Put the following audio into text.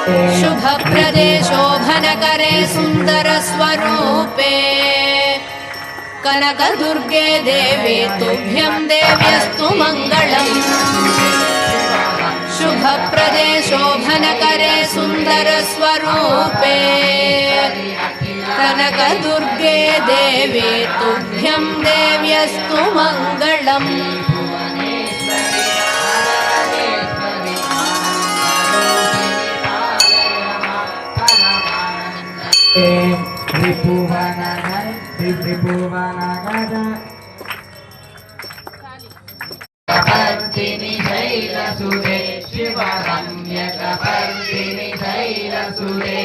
शुभप्रदे शोभनकरे सुन्दरस्वरूपे कनकदुर्गे देवी तुभ्यं देव्यस्तु मङ्गलम् शुभप्रदे शोभनकरे सुन्दरस्वरूपे कनकदुर्गे देवी तुभ्यं देव्यस्तु मङ्गलम् कपर्दिनि शैलसुरे शिवरम्यकपर्दिनि शैलसुरे